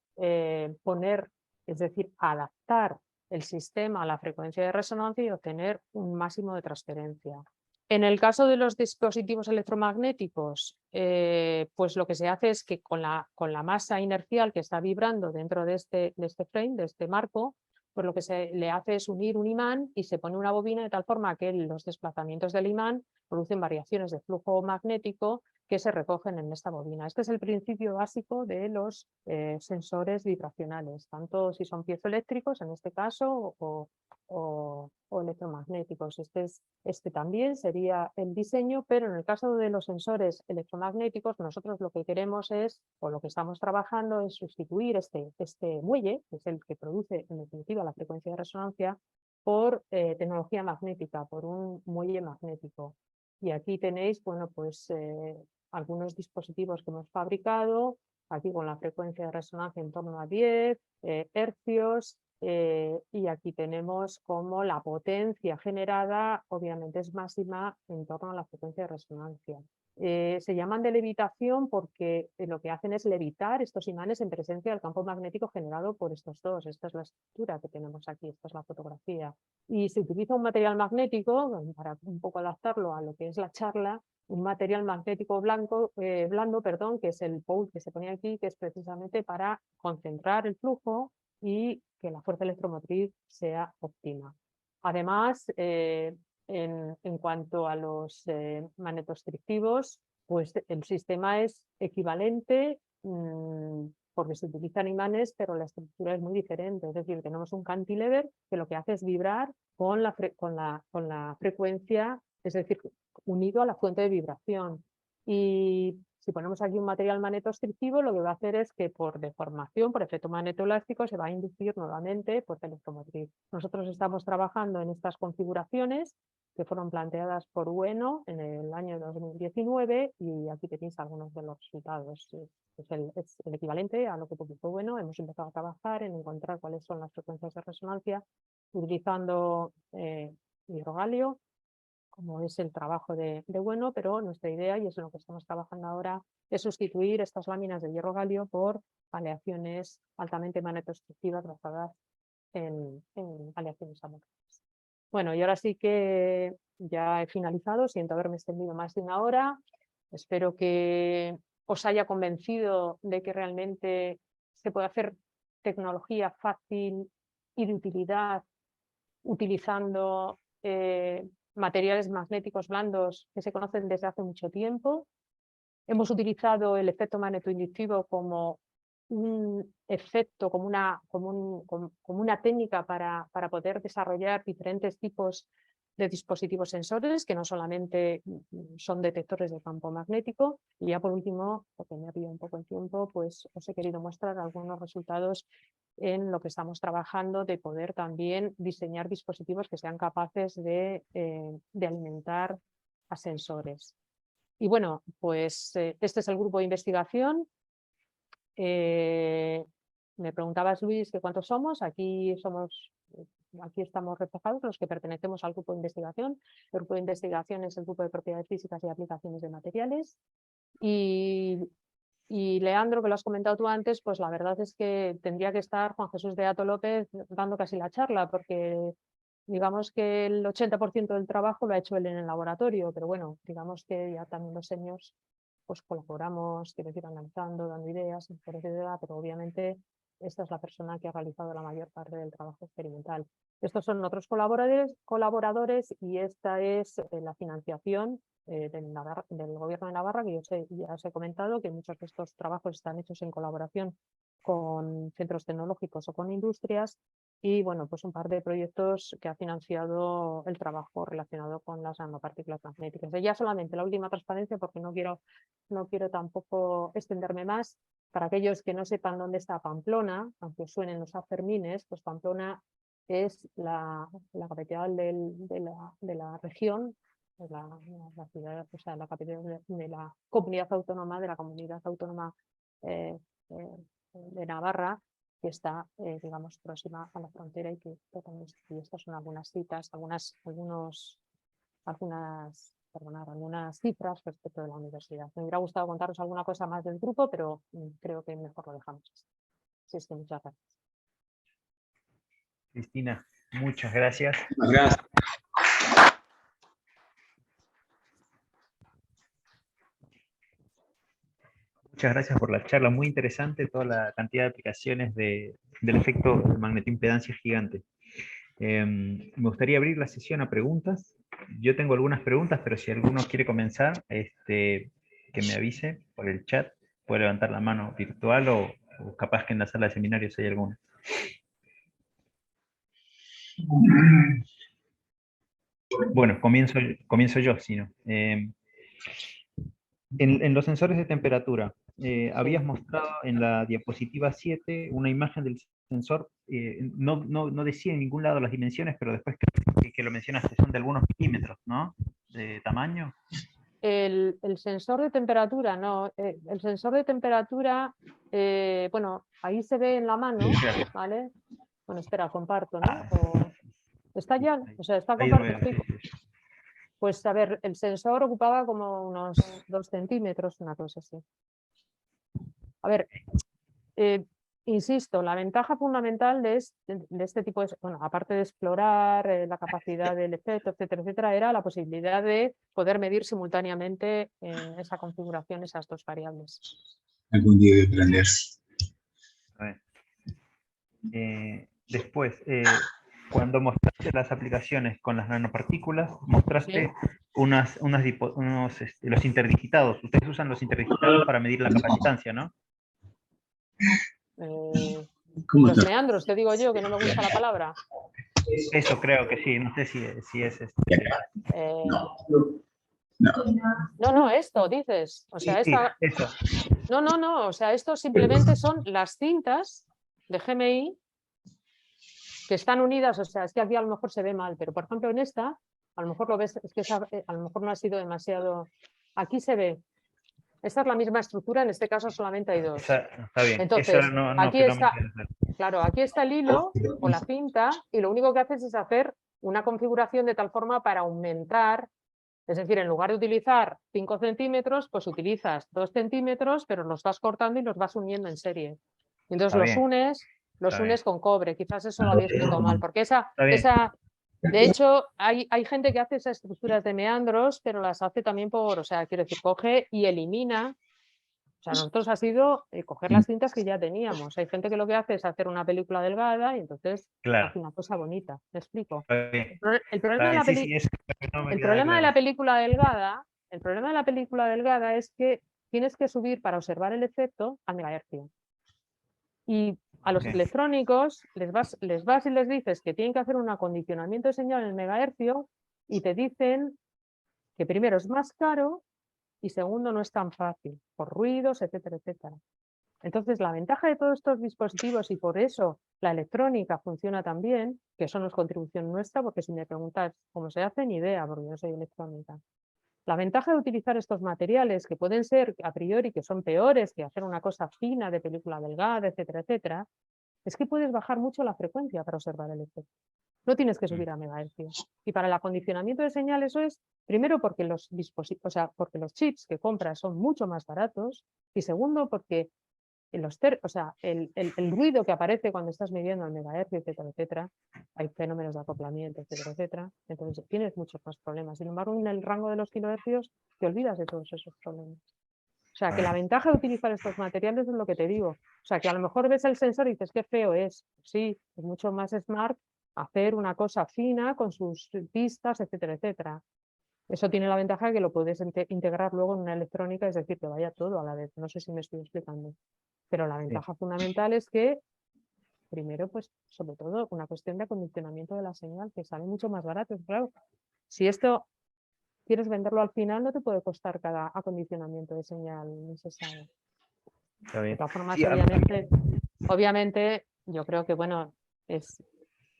poner, es decir, adaptar el sistema a la frecuencia de resonancia y obtener un máximo de transferencia. En el caso de los dispositivos electromagnéticos, pues lo que se hace es que con la masa inercial que está vibrando dentro de este frame, de este marco, pues lo que se le hace es unir un imán y se pone una bobina de tal forma que los desplazamientos del imán producen variaciones de flujo magnético que se recogen en esta bobina. Este es el principio básico de los sensores vibracionales, tanto si son piezoeléctricos en este caso o electromagnéticos. Este también sería el diseño, pero en el caso de los sensores electromagnéticos, nosotros lo que queremos es, o lo que estamos trabajando es sustituir este muelle, que es el que produce en definitiva la frecuencia de resonancia, por tecnología magnética, por un muelle magnético. Y aquí tenéis, bueno, pues algunos dispositivos que hemos fabricado, aquí con la frecuencia de resonancia en torno a 10 hercios, y aquí tenemos como la potencia generada obviamente es máxima en torno a la frecuencia de resonancia. Se llaman de levitación porque lo que hacen es levitar estos imanes en presencia del campo magnético generado por estos dos. Esta es la estructura que tenemos aquí, esta es la fotografía. Y se utiliza un material magnético, para un poco adaptarlo a lo que es la charla, un material magnético blando, que es el pole que se pone aquí, que es precisamente para concentrar el flujo y que la fuerza electromotriz sea óptima. Además, en cuanto a los magnetostrictivos, pues el sistema es equivalente porque se utilizan imanes, pero la estructura es muy diferente. Es decir, tenemos un cantilever que lo que hace es vibrar con la frecuencia, es decir, unido a la fuente de vibración. Y si ponemos aquí un material magnetostrictivo, lo que va a hacer es que por deformación, por efecto magnetoelástico, se va a inducir nuevamente fuerza electromotriz. Nosotros estamos trabajando en estas configuraciones que fueron planteadas por Ueno en el año 2019 y aquí tenéis algunos de los resultados. Es el equivalente a lo que publicó Ueno. Hemos empezado a trabajar en encontrar cuáles son las frecuencias de resonancia utilizando hidrogalio, como es el trabajo de Bueno, pero nuestra idea, y es en lo que estamos trabajando ahora, es sustituir estas láminas de hierro galio por aleaciones altamente magnetostrictivas basadas en aleaciones amorfas. Bueno, y ahora sí que ya he finalizado, siento haberme extendido más de una hora, espero que os haya convencido de que realmente se puede hacer tecnología fácil y de utilidad utilizando materiales magnéticos blandos que se conocen desde hace mucho tiempo. Hemos utilizado el efecto magnetoinductivo como un efecto, como una técnica para poder desarrollar diferentes tipos de dispositivos sensores que no solamente son detectores de campo magnético. Y ya por último, porque me ha pillado un poco el tiempo, pues os he querido mostrar algunos resultados en lo que estamos trabajando de poder también diseñar dispositivos que sean capaces de alimentar a sensores. Y bueno, pues este es el grupo de investigación. Me preguntabas, Luis, que cuántos somos. Aquí estamos reflejados los que pertenecemos al grupo de investigación. El grupo de investigación es el grupo de propiedades físicas y aplicaciones de materiales. Y Leandro, que lo has comentado tú antes, pues la verdad es que tendría que estar Juan Jesús de Hato López dando casi la charla, porque digamos que el 80% del trabajo lo ha hecho él en el laboratorio, pero bueno, digamos que ya también los seniors pues colaboramos, quiero decir, analizando, dando ideas, etcétera, pero obviamente esta es la persona que ha realizado la mayor parte del trabajo experimental. Estos son otros colaboradores y esta es la financiación del Gobierno de Navarra, que ya os he comentado que muchos de estos trabajos están hechos en colaboración con centros tecnológicos o con industrias, y bueno, pues un par de proyectos que ha financiado el trabajo relacionado con las nanopartículas magnéticas. Y ya solamente la última transparencia, porque no quiero tampoco extenderme más. Para aquellos que no sepan dónde está Pamplona, aunque suenen los Sanfermines, pues Pamplona es la capital de la región, la ciudad, o sea, la capital de la comunidad autónoma, de Navarra, que está, digamos, próxima a la frontera y que y estas son algunas citas, algunas cifras respecto de la universidad. Me hubiera gustado contaros alguna cosa más del grupo, pero creo que mejor lo dejamos. Así es que muchas gracias. Cristina, muchas gracias. Muchas gracias. Muchas gracias por la charla, muy interesante, toda la cantidad de aplicaciones del efecto de magnetoimpedancia gigante. Me gustaría abrir la sesión a preguntas. Yo tengo algunas preguntas, pero si alguno quiere comenzar, que me avise por el chat, puede levantar la mano virtual o capaz que en la sala de seminarios hay alguna. Bueno, comienzo yo, si no. En los sensores de temperatura, habías mostrado en la diapositiva 7 una imagen del sensor, no decía en ningún lado las dimensiones, pero después que lo mencionaste son de algunos milímetros, ¿no? De tamaño. El sensor de temperatura, no. El sensor de temperatura, bueno, ahí se ve en la mano, ¿vale? Bueno, espera, comparto, ¿no? ¿Está ya? O sea, está Ahí lo compartido. veo, sí. Pues a ver, el sensor ocupaba como unos 2 centímetros, una cosa así. A ver, insisto, la ventaja fundamental de este tipo de, bueno, aparte de explorar la capacidad del efecto, etcétera, etcétera, era la posibilidad de poder medir simultáneamente en esa configuración esas dos variables. Algún día de aprenderse. A ver. Después, cuando mostraste las aplicaciones con las nanopartículas, mostraste los interdigitados. Ustedes usan los interdigitados para medir la capacitancia, ¿no? Los meandros, te digo yo, que no me gusta la palabra. Eso creo que sí, no sé si es No, esto dices. O sea, sí, eso. No, o sea, esto simplemente son las cintas de GMI que están unidas, o sea, es que aquí a lo mejor se ve mal, pero por ejemplo en esta, a lo mejor lo ves, es que a lo mejor no ha sido demasiado. Aquí se ve. Esta es la misma estructura, en este caso solamente hay dos. Está bien. Entonces, aquí está, mencionas. claro, aquí está el hilo o la cinta y lo único que haces es hacer una configuración de tal forma para aumentar, es decir, en lugar de utilizar 5 centímetros, pues utilizas 2 centímetros, pero los vas cortando y los vas uniendo en serie. Entonces los unes con cobre, quizás eso lo había escrito mal, porque de hecho, hay gente que hace esas estructuras de meandros, pero las hace también o sea, quiero decir, coge y elimina. O sea, nosotros ha sido coger las cintas que ya teníamos. Hay gente que lo que hace es hacer una película delgada y entonces hace una cosa bonita. ¿Me explico? El problema de la película delgada, es que tienes que subir para observar el efecto a megahercio. Y a los electrónicos les vas y les dices que tienen que hacer un acondicionamiento de señal en megahercio y te dicen que primero es más caro y segundo no es tan fácil, por ruidos, etcétera, etcétera. Entonces, la ventaja de todos estos dispositivos, y por eso la electrónica funciona tan bien, que eso no es contribución nuestra, porque si me preguntas cómo se hace, ni idea, porque yo soy electrónica. La ventaja de utilizar estos materiales, que pueden ser a priori que son peores que hacer una cosa fina de película delgada, etcétera, etcétera, es que puedes bajar mucho la frecuencia para observar el efecto. No tienes que subir a megahercios. Y para el acondicionamiento de señal eso es, primero porque porque los chips que compras son mucho más baratos y segundo porque el ruido que aparece cuando estás midiendo el megahercio, etcétera, etcétera, hay fenómenos de acoplamiento, etcétera, etcétera, entonces tienes muchos más problemas. Sin embargo, en el rango de los kilohercios te olvidas de todos esos problemas. O sea, que la ventaja de utilizar estos materiales es lo que te digo. O sea, que a lo mejor ves el sensor y dices, qué feo es. Sí, es mucho más smart hacer una cosa fina con sus pistas, etcétera, etcétera. Eso tiene la ventaja de que lo puedes integrar luego en una electrónica, es decir, que vaya todo a la vez. No sé si me estoy explicando. Pero la ventaja fundamental es que, primero, pues, sobre todo, una cuestión de acondicionamiento de la señal, que sale mucho más barato. Claro, si esto quieres venderlo al final, no te puede costar cada acondicionamiento de señal necesario. De todas formas, sí, obviamente, yo creo que, bueno, es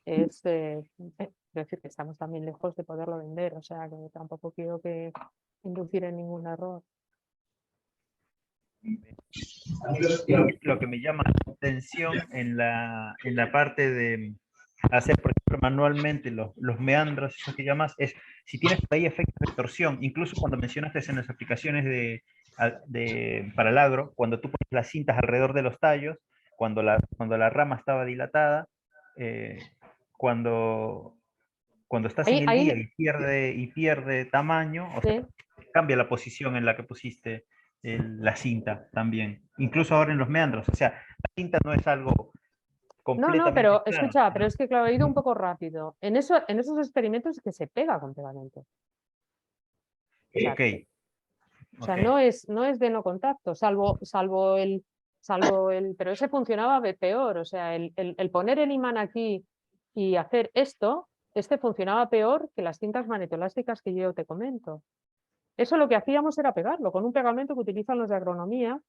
decir, que estamos también lejos de poderlo vender, o sea, que tampoco quiero inducir en ningún error. Lo que me llama la atención en la parte de hacer, por ejemplo, manualmente los meandros, esos que llamas, es si tienes por ahí efectos de torsión, incluso cuando mencionaste en las aplicaciones para el agro, cuando tú pones las cintas alrededor de los tallos, cuando la rama estaba dilatada, cuando estás Ahí, en el ahí, día y pierde tamaño, o sea, sí. cambia la posición en la que pusiste la cinta también. Incluso ahora en los meandros. O sea, la cinta no es algo No, completamente pero plano, escucha, pero sino- es que claro, he ido un poco rápido. En esos experimentos es que se pega con pegamento. Ok, O sea, ok. no es de no contacto, salvo el, pero ese funcionaba peor. O sea, el poner el imán aquí y hacer esto, este funcionaba peor que las cintas magnetoelásticas que yo te comento. Eso lo que hacíamos era pegarlo con un pegamento que utilizan los de agronomía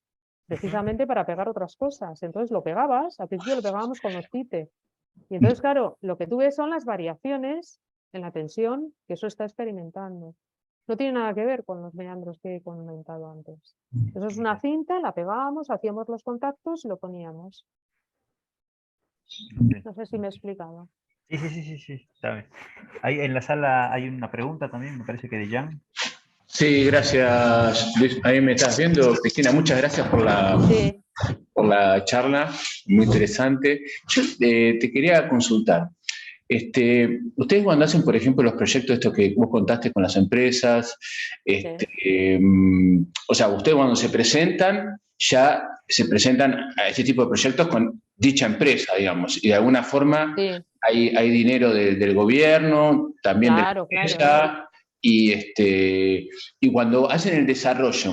precisamente para pegar otras cosas. Entonces lo pegabas, al principio lo pegábamos con los TITE. Y entonces, claro, lo que tú ves son las variaciones en la tensión que eso está experimentando. No tiene nada que ver con los meandros que he comentado antes. Eso es una cinta, la pegábamos, hacíamos los contactos y lo poníamos. Ok. No sé si me he explicado. Sí, sí, sí, sí, sí, está bien. Ahí en la sala hay una pregunta también, me parece que de Jan. Sí, gracias, Luis. Ahí me estás viendo, Cristina. Muchas gracias Sí, por la charla, muy interesante. Yo te quería consultar. Ustedes cuando hacen, por ejemplo, los proyectos estos que vos contaste con las empresas, sí, o sea, ustedes cuando se presentan, ya se presentan a ese tipo de proyectos con dicha empresa, digamos, y de alguna forma sí, hay dinero del gobierno, también de la claro, claro. empresa, y cuando hacen el desarrollo,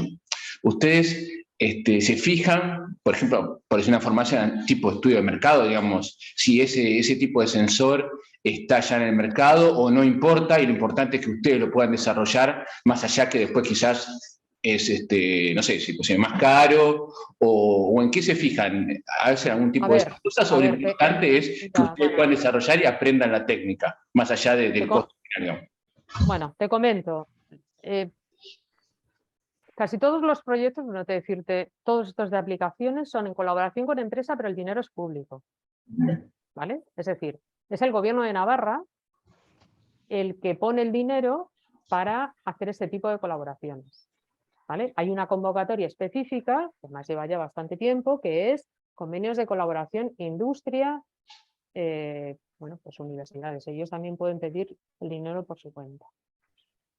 ustedes se fijan, por ejemplo, por decir una formación tipo estudio de mercado, digamos, si ese tipo de sensor está ya en el mercado o no importa, y lo importante es que ustedes lo puedan desarrollar, más allá que después quizás es, no sé, si es más caro, o en qué se fijan, hacen algún A tipo de esas ver, cosas, o a lo ver, importante es que ya, ustedes bueno, puedan desarrollar y aprendan la técnica, más allá del costo final. bueno, te comento. Eh, Casi todos los proyectos, no te decirte, todos estos de aplicaciones son en colaboración con empresa, pero el dinero es público, ¿vale? Es decir, es el gobierno de Navarra el que pone el dinero para hacer este tipo de colaboraciones, ¿vale? Hay una convocatoria específica, que más lleva ya bastante tiempo, que es convenios de colaboración industria, bueno, pues universidades. Ellos también pueden pedir el dinero por su cuenta.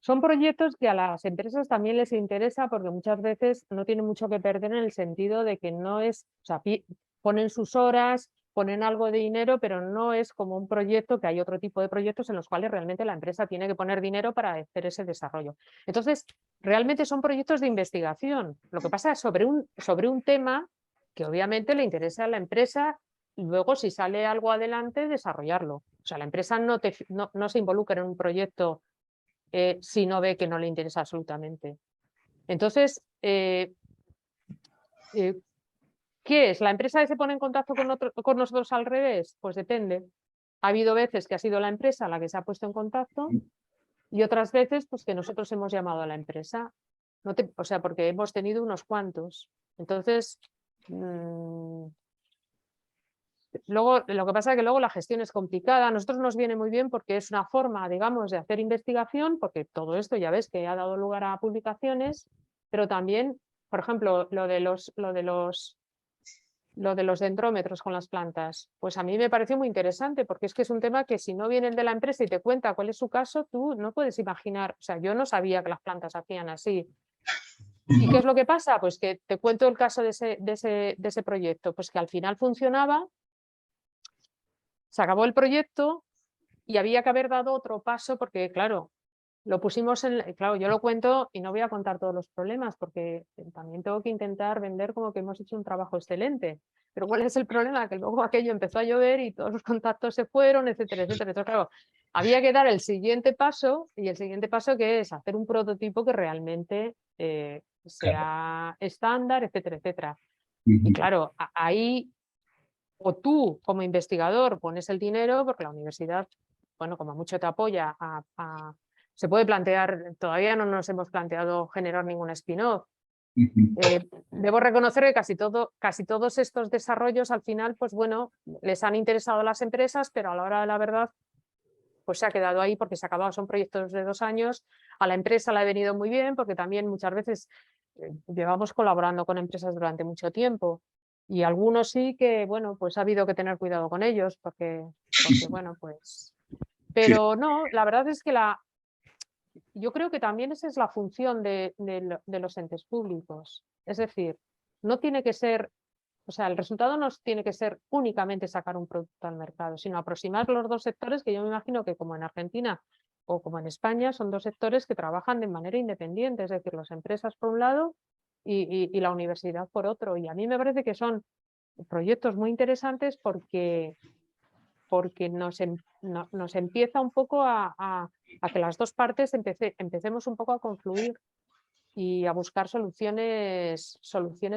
Son proyectos que a las empresas también les interesa porque muchas veces no tienen mucho que perder en el sentido de que no es, o sea, ponen sus horas, ponen algo de dinero, pero no es como un proyecto, que hay otro tipo de proyectos en los cuales realmente la empresa tiene que poner dinero para hacer ese desarrollo. Entonces, realmente son proyectos de investigación. Lo que pasa es sobre un tema que obviamente le interesa a la empresa y luego si sale algo adelante, desarrollarlo. O sea, la empresa no se involucra en un proyecto si no ve que no le interesa absolutamente. Entonces, ¿qué es? ¿La empresa que se pone en contacto con nosotros al revés? Pues depende. Ha habido veces que ha sido la empresa la que se ha puesto en contacto y otras veces pues que nosotros hemos llamado a la empresa. O sea, porque hemos tenido unos cuantos. Entonces, luego, lo que pasa es que luego la gestión es complicada. A nosotros nos viene muy bien porque es una forma, digamos, de hacer investigación, porque todo esto ya ves que ha dado lugar a publicaciones, pero también, por ejemplo, lo de los dendrómetros con las plantas, pues a mí me pareció muy interesante porque es que es un tema que si no viene el de la empresa y te cuenta cuál es su caso, tú no puedes imaginar, o sea, yo no sabía que las plantas hacían así. ¿Y qué es lo que pasa? Pues que te cuento el caso de ese proyecto, pues que al final funcionaba. Se acabó el proyecto y había que haber dado otro paso porque, claro, lo pusimos claro, yo lo cuento y no voy a contar todos los problemas porque también tengo que intentar vender como que hemos hecho un trabajo excelente. Pero ¿cuál es el problema? Que luego aquello empezó a llover y todos los contactos se fueron, etcétera, etcétera. Entonces, claro, había que dar el siguiente paso y el siguiente paso que es hacer un prototipo que realmente sea estándar, etcétera, etcétera. Y claro, ahí o tú como investigador pones el dinero porque la universidad, bueno, como mucho te apoya se puede plantear, todavía no nos hemos planteado generar ningún spin-off. Debo reconocer que casi todos estos desarrollos al final, pues bueno, les han interesado a las empresas, pero a la hora de la verdad, pues se ha quedado ahí porque se ha acabado, son proyectos de 2 años, a la empresa le ha venido muy bien porque también muchas veces llevamos colaborando con empresas durante mucho tiempo. Y algunos sí que, bueno, pues ha habido que tener cuidado con ellos porque bueno, pues... Pero no, la verdad es que yo creo que también esa es la función de los entes públicos. Es decir, no tiene que ser, o sea, el resultado no tiene que ser únicamente sacar un producto al mercado, sino aproximar los dos sectores que yo me imagino que como en Argentina o como en España son dos sectores que trabajan de manera independiente, es decir, las empresas por un lado y la universidad por otro. Y a mí me parece que son proyectos muy interesantes porque nos empieza un poco a que las dos partes empecemos un poco a confluir y a buscar soluciones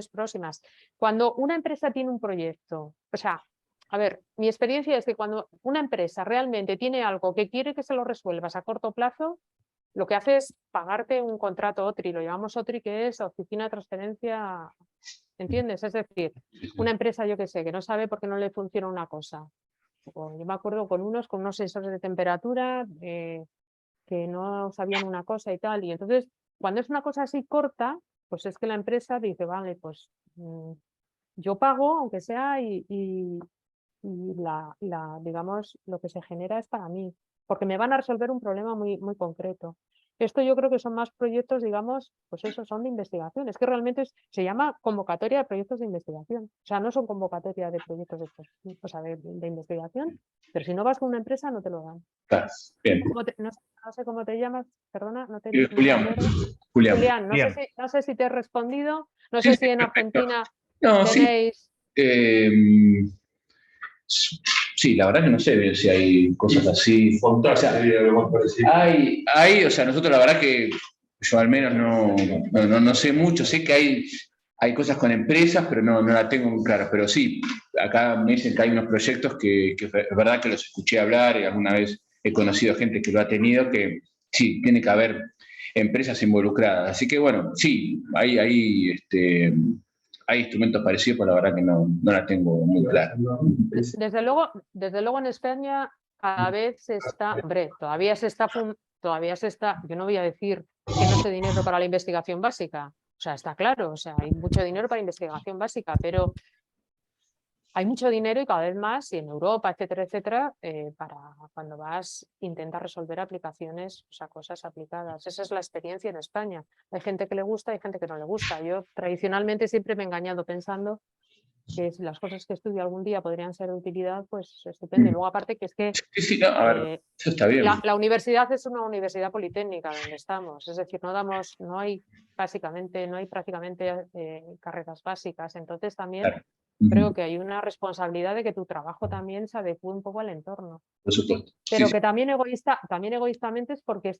próximas. Cuando una empresa tiene un proyecto, o sea, a ver, mi experiencia es que cuando una empresa realmente tiene algo que quiere que se lo resuelvas a corto plazo, lo que hace es pagarte un contrato OTRI, lo llamamos OTRI, que es Oficina de Transferencia, ¿entiendes? Es decir, una empresa, yo que sé, que no sabe por qué no le funciona una cosa. Yo me acuerdo con unos sensores de temperatura que no sabían una cosa y tal. Y entonces, cuando es una cosa así corta, pues es que la empresa dice, vale, pues yo pago, aunque sea, y digamos, lo que se genera es para mí, porque me van a resolver un problema muy, muy concreto. Esto yo creo que son más proyectos, digamos, pues eso, son de investigación. Es que realmente se llama convocatoria de proyectos de investigación. O sea, no son convocatoria de proyectos de investigación, pero si no vas con una empresa no te lo dan. Claro, bien. No sé cómo te llamas, perdona, no me Julián. acuerdo. Julián. Julián, no Bien. sé si te he respondido, no Sí, sé sí, si en perfecto. Argentina No, sí. tenéis... Sí, la verdad que no sé si hay cosas así. O sea, o sea, nosotros la verdad que yo al menos no sé mucho, sé que hay cosas con empresas, pero no la tengo muy clara. Pero sí, acá me dicen que hay unos proyectos que es verdad que los escuché hablar y alguna vez he conocido gente que lo ha tenido, que sí, tiene que haber empresas involucradas. Así que bueno, sí, hay instrumentos parecidos, pero la verdad que no la tengo muy clara. Desde luego en España cada vez se está, hombre, todavía se está, yo no voy a decir que no esté dinero para la investigación básica, o sea, está claro, o sea, hay mucho dinero para investigación básica, pero hay mucho dinero y cada vez más, y en Europa, etcétera, etcétera, para cuando intentas resolver aplicaciones, o sea, cosas aplicadas. Esa es la experiencia en España. Hay gente que le gusta, hay gente que no le gusta. Yo tradicionalmente siempre me he engañado pensando que si las cosas que estudio algún día podrían ser de utilidad, pues estupendo. Y luego aparte que es que Sí, no, a ver, eso está bien. la universidad es una universidad politécnica donde estamos, es decir, no hay prácticamente carreras básicas, entonces también Claro. creo que hay una responsabilidad de que tu trabajo también se adecue un poco al entorno. Por supuesto. Pero Sí, que también egoístamente es porque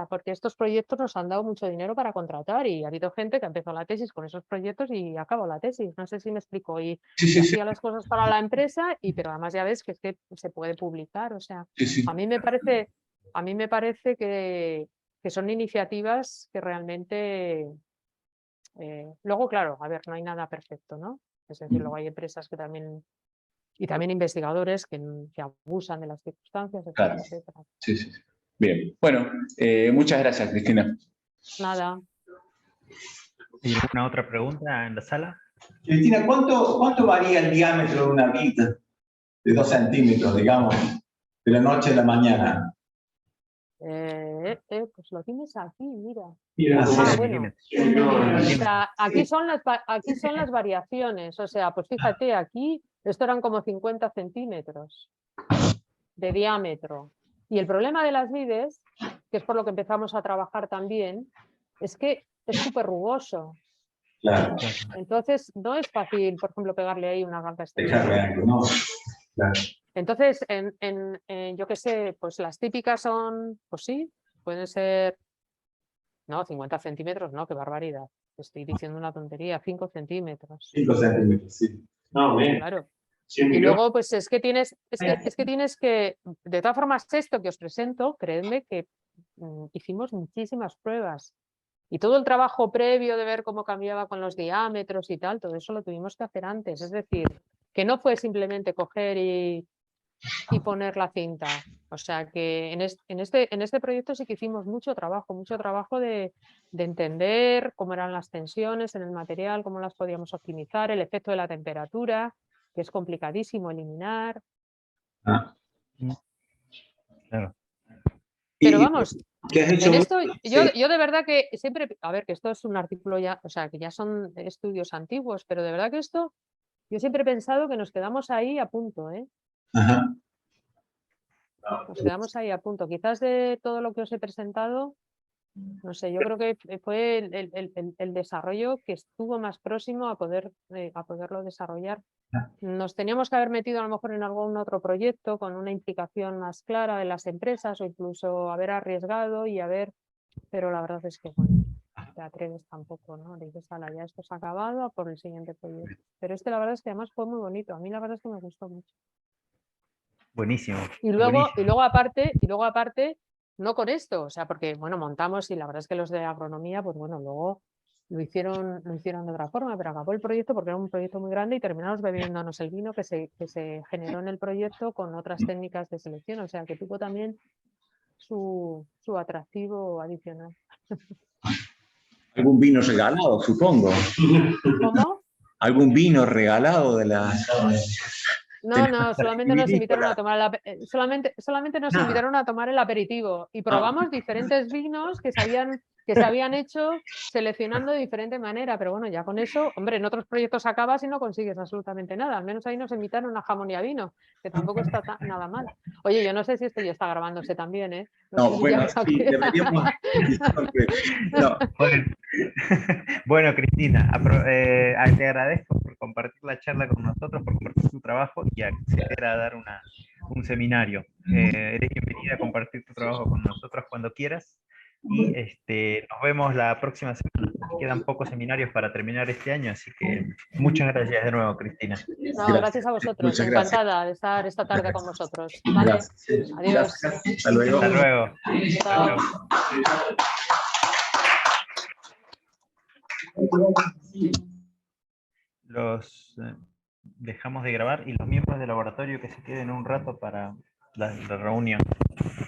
porque estos proyectos nos han dado mucho dinero para contratar y ha habido gente que ha empezado la tesis con esos proyectos y ha acabado la tesis. No sé si me explico. Y hacía las cosas para la empresa, pero además ya ves que es que se puede publicar. O sea, sí. a mí me parece que son iniciativas que realmente... luego, claro, a ver, no hay nada perfecto, ¿no? Es decir, luego hay empresas que también... Y también investigadores que abusan de las circunstancias, etcétera, Claro. etcétera. Sí. Bien. Bueno, muchas gracias, Cristina. Nada. ¿Hay alguna otra pregunta en la sala? Cristina, ¿cuánto varía el diámetro de una vid de 2 centímetros, digamos, de la noche a la mañana? Pues lo tienes aquí, mira. Bueno. O sea, aquí son las variaciones. O sea, pues fíjate, aquí esto eran como 50 centímetros de diámetro. Y el problema de las vides, que es por lo que empezamos a trabajar también, es que es súper rugoso. Claro. Entonces, no es fácil, por ejemplo, pegarle ahí una gamba Dejarle extensible. algo, ¿no? Claro. Entonces, yo qué sé, pues las típicas son, pues sí, pueden ser, no, 50 centímetros, no, qué barbaridad. Estoy diciendo una tontería, 5 centímetros. 5 centímetros, sí. No, bien. Claro. 100 Y millones. luego, pues es que tienes que, de todas formas, esto que os presento, creedme que hicimos muchísimas pruebas. Y todo el trabajo previo de ver cómo cambiaba con los diámetros y tal, todo eso lo tuvimos que hacer antes. Es decir, que no fue simplemente coger y y poner la cinta. O sea que en este proyecto sí que hicimos mucho trabajo de entender cómo eran las tensiones en el material, cómo las podíamos optimizar, el efecto de la temperatura, que es complicadísimo eliminar. Ah. Claro. Pero Y- vamos, ¿Qué has hecho? en esto yo Sí. de verdad que siempre, a ver, que esto es un artículo ya, o sea, que ya son estudios antiguos, pero de verdad que esto, yo siempre he pensado que nos quedamos ahí a punto, ¿eh? Ajá. Nos quedamos ahí a punto. Quizás de todo lo que os he presentado, no sé, yo creo que fue el desarrollo que estuvo más próximo a poderlo desarrollar. Nos teníamos que haber metido a lo mejor en algún otro proyecto con una implicación más clara de las empresas o incluso haber arriesgado pero la verdad es que bueno, te atreves tampoco, ¿no? Dices, ala, ya esto se ha acabado, a por el siguiente proyecto. Pero la verdad es que además fue muy bonito. A mí la verdad es que me gustó mucho. Buenísimo. Y luego buenísimo. aparte, no con esto, o sea, porque bueno, montamos y la verdad es que los de agronomía, pues bueno, luego lo hicieron de otra forma, pero acabó el proyecto porque era un proyecto muy grande y terminamos bebiéndonos el vino que se generó en el proyecto con otras técnicas de selección, o sea, que tuvo también su atractivo adicional. Algún vino regalado, supongo. ¿Cómo? Algún vino regalado de las... No, solamente nos invitaron Vitivinícola. a tomar solamente nos invitaron a tomar el aperitivo y probamos diferentes vinos que se habían hecho seleccionando de diferente manera, pero bueno, ya con eso, hombre, en otros proyectos acabas y no consigues absolutamente nada, al menos ahí nos invitaron a jamón y a vino, que tampoco está nada mal. Oye, yo no sé si esto ya está grabándose también, ¿eh? No sé No, si ya bueno, sí, deberíamos... No, Bueno, bueno, Cristina, te agradezco por compartir la charla con nosotros, por compartir tu trabajo y acceder a dar un seminario. Eres bienvenida a compartir tu trabajo con nosotros cuando quieras y nos vemos la próxima semana. Quedan pocos seminarios para terminar este año, así que muchas gracias de nuevo, Cristina. No, gracias a vosotros, Muchas gracias. encantada de estar esta tarde con vosotros. Vale, Gracias. adiós. Gracias. Hasta luego. Hasta luego. Chao. Hasta luego. Los dejamos de grabar y los miembros del laboratorio que se queden un rato para la reunión.